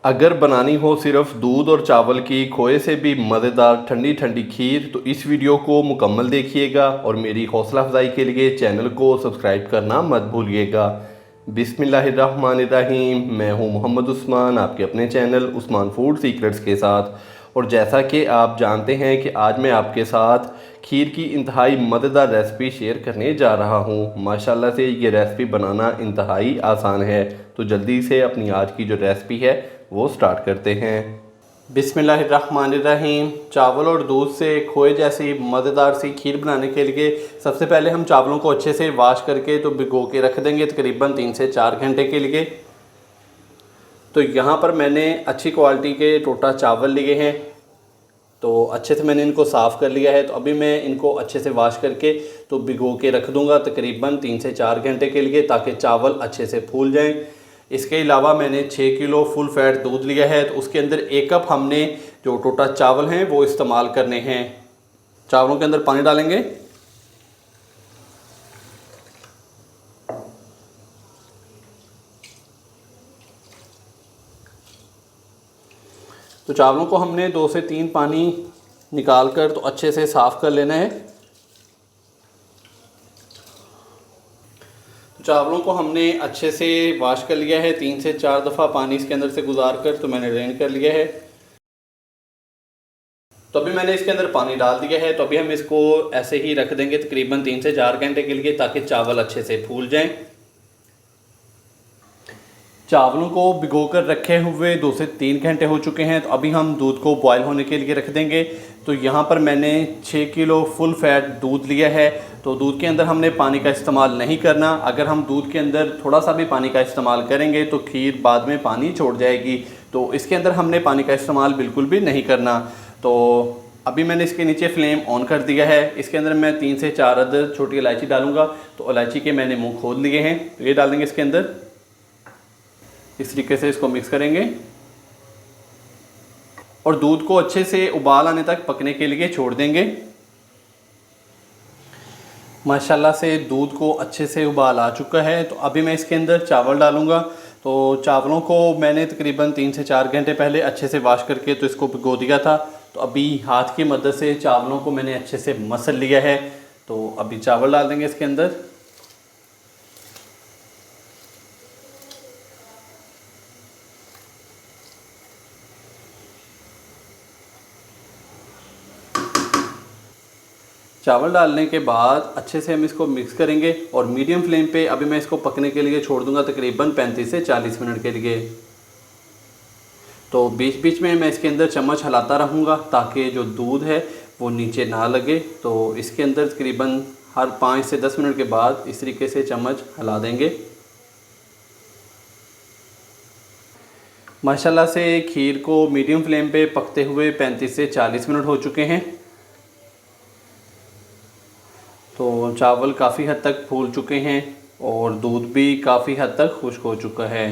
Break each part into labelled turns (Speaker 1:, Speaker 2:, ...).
Speaker 1: अगर बनानी हो सिर्फ दूध और चावल की खोए से भी मज़ेदार ठंडी ठंडी खीर तो इस वीडियो को मुकम्मल देखिएगा और मेरी हौसला अफजाई के लिए चैनल को सब्सक्राइब करना मत भूलिएगा। बिस्मिल्लाहिर्रहमानिर्रहीम। मैं हूं मोहम्मद उस्मान, आपके अपने चैनल उस्मान फूड सीक्रेट्स के साथ। और जैसा कि आप जानते हैं कि आज मैं आपके साथ खीर की इंतहाई मज़ेदार रेसिपी शेयर करने जा रहा हूं। माशाल्लाह से ये रेसिपी बनाना इंतहाई आसान है, तो जल्दी से अपनी आज की जो रेसिपी है वो स्टार्ट करते हैं। बिस्मिल्लाहिर्रहमानिर्रहीम। चावल और दूध से खोए जैसी मज़ेदार सी खीर बनाने के लिए सबसे पहले हम चावलों को अच्छे से वॉश करके तो भिगो के रख देंगे तकरीबन 3 से 4 घंटे के लिए। तो यहाँ पर मैंने अच्छी क्वालिटी के टोटा चावल लिए हैं, तो अच्छे से मैंने इनको साफ़ कर लिया है। तो अभी मैं इनको अच्छे से वॉश करके तो भिगो के रख दूँगा तकरीबन 3 से 4 घंटे के लिए, ताकि चावल अच्छे से फूल जाएं। इसके अलावा मैंने 6 किलो फुल फैट दूध लिया है, तो उसके अंदर 1 कप हमने जो टोटा चावल हैं वो इस्तेमाल करने हैं। चावलों के अंदर पानी डालेंगे। तो चावलों को हमने 2 से 3 पानी निकाल कर तो अच्छे से साफ़ कर लेना है। चावलों को हमने अच्छे से वॉश कर लिया है, 3 से 4 दफ़ा पानी इसके अंदर से गुजार कर तो मैंने ड्रेन कर लिया है। तो अभी मैंने इसके अंदर पानी डाल दिया है। तो अभी हम इसको ऐसे ही रख देंगे तकरीबन 3 से 4 घंटे के लिए, ताकि चावल अच्छे से फूल जाएं। चावलों को भिगोकर रखे हुए 2 से 3 घंटे हो चुके हैं। तो अभी हम दूध को बॉयल होने के लिए रख देंगे। तो यहाँ पर मैंने 6 किलो फुल फैट दूध लिया है। तो दूध के अंदर हमने पानी का इस्तेमाल नहीं करना। अगर हम दूध के अंदर थोड़ा सा भी पानी का इस्तेमाल करेंगे तो खीर बाद में पानी छोड़ जाएगी। तो इसके अंदर हमने पानी का इस्तेमाल बिल्कुल भी नहीं करना। तो अभी मैंने इसके नीचे फ्लेम ऑन कर दिया है। इसके अंदर मैं 3 से 4 अदद छोटी इलायची डालूँगा। तो इलायची के मैंने मुँह खोल लिए हैं, तो ये डाल देंगे इसके अंदर। इस तरीके से इसको मिक्स करेंगे और दूध को अच्छे से उबाल आने तक पकने के लिए छोड़ देंगे। माशाल्लाह से दूध को अच्छे से उबाल आ चुका है। तो अभी मैं इसके अंदर चावल डालूँगा। तो चावलों को मैंने तकरीबन 3 से 4 घंटे पहले अच्छे से वॉश करके तो इसको भिगो दिया था। तो अभी हाथ की मदद से चावलों को मैंने अच्छे से मसल लिया है। तो अभी चावल डाल देंगे इसके अंदर। चावल डालने के बाद अच्छे से हम इसको मिक्स करेंगे और मीडियम फ्लेम पे अभी मैं इसको पकने के लिए छोड़ दूंगा तकरीबन 35 से 40 मिनट के लिए। तो बीच बीच में मैं इसके अंदर चम्मच हिलाता रहूँगा ताकि जो दूध है वो नीचे ना लगे। तो इसके अंदर तकरीबन हर 5 से 10 मिनट के बाद इस तरीके से चम्मच हिला देंगे। माशाल्लाह से खीर को मीडियम फ्लेम पे पकते हुए 35 से 40 मिनट हो चुके हैं। तो चावल काफ़ी हद तक फूल चुके हैं और दूध भी काफ़ी हद तक खुश्क हो चुका है।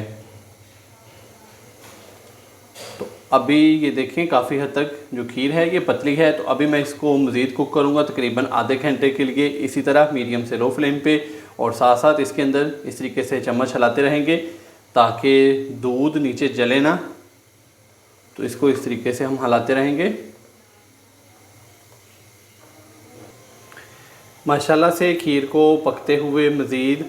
Speaker 1: तो अभी ये देखें काफ़ी हद तक जो खीर है ये पतली है। तो अभी मैं इसको मज़ीद कुक करूँगा तकरीबन आधे घंटे के लिए, इसी तरह मीडियम से लो फ्लेम पे। और साथ साथ इसके अंदर इस तरीके से चम्मच हिलाते रहेंगे ताकि दूध नीचे जले ना। तो इसको इस तरीके से हम हिलाते रहेंगे। माशाल्लाह से खीर को पकते हुए मज़ीद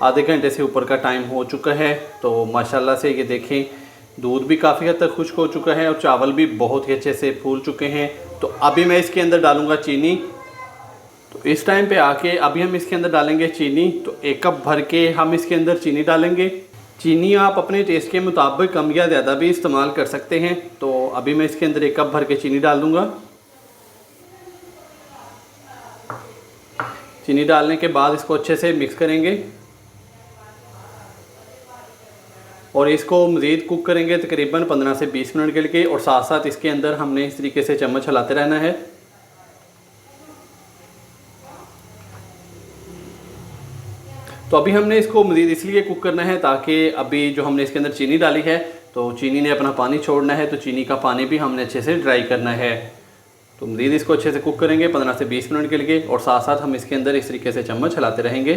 Speaker 1: आधे घंटे से ऊपर का टाइम हो चुका है। तो माशाल्लाह से ये देखें दूध भी काफ़ी हद तक खुश्क हो चुका है और चावल भी बहुत ही अच्छे से फूल चुके हैं। तो अभी मैं इसके अंदर डालूँगा चीनी। तो इस टाइम पे आके अभी हम इसके अंदर डालेंगे चीनी। तो 1 कप भर के हम इसके अंदर चीनी डालेंगे। चीनी आप अपने टेस्ट के मुताबिक कम या ज़्यादा भी इस्तेमाल कर सकते हैं। तो अभी मैं इसके अंदर 1 कप भर के चीनी डाल दूँगा। चीनी डालने के बाद इसको अच्छे से मिक्स करेंगे और इसको मज़ीद कुक करेंगे तकरीबन 15 से 20 मिनट के लिए। और साथ साथ इसके अंदर हमने इस तरीके से चम्मच हिलाते रहना है। तो अभी हमने इसको मज़ीद इसलिए कुक करना है ताकि अभी जो हमने इसके अंदर चीनी डाली है तो चीनी ने अपना पानी छोड़ना है। तो चीनी का पानी भी हमने अच्छे से ड्राई करना है। तो मज़ीद इसको अच्छे से कुक करेंगे 15 से 20 मिनट के लिए। और साथ साथ हम इसके अंदर इस तरीके से चम्मच हिलाते रहेंगे।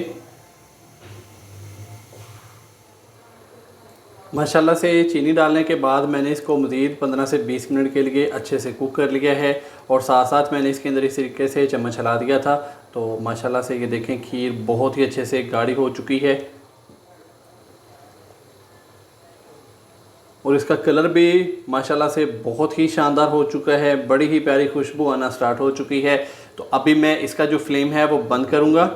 Speaker 1: माशाल्लाह से चीनी डालने के बाद मैंने इसको मज़ीद 15 से 20 मिनट के लिए अच्छे से कुक कर लिया है और साथ साथ मैंने इसके अंदर इस तरीके से चम्मच हिला दिया था। तो माशाल्लाह से ये देखें खीर बहुत ही अच्छे से गाढ़ी हो चुकी है और इसका कलर भी माशाल्लाह से बहुत ही शानदार हो चुका है, बड़ी ही प्यारी खुशबू आना स्टार्ट हो चुकी है। तो अभी मैं इसका जो फ्लेम है वो बंद करूँगा,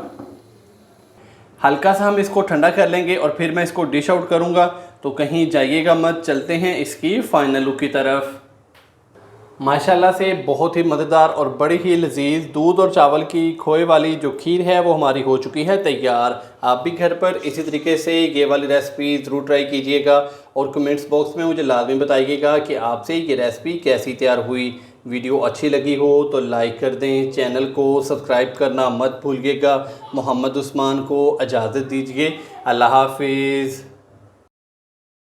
Speaker 1: हल्का सा हम इसको ठंडा कर लेंगे और फिर मैं इसको डिश आउट करूँगा। तो कहीं जाइएगा मत, चलते हैं इसकी फ़ाइनल लुक की तरफ। माशाल्लाह से बहुत ही मज़ेदार और बड़ी ही लजीज दूध और चावल की खोए वाली जो खीर है वो हमारी हो चुकी है तैयार। आप भी घर पर इसी तरीके से ये वाली रेसिपी ज़रूर ट्राई कीजिएगा और कमेंट्स बॉक्स में मुझे लाजमी बताइएगा कि आपसे ये रेसिपी कैसी तैयार हुई। वीडियो अच्छी लगी हो तो लाइक कर दें, चैनल को सब्सक्राइब करना मत भूलिएगा। मोहम्मद उस्मान को इजाज़त दीजिए। अल्लाह हाफिज़।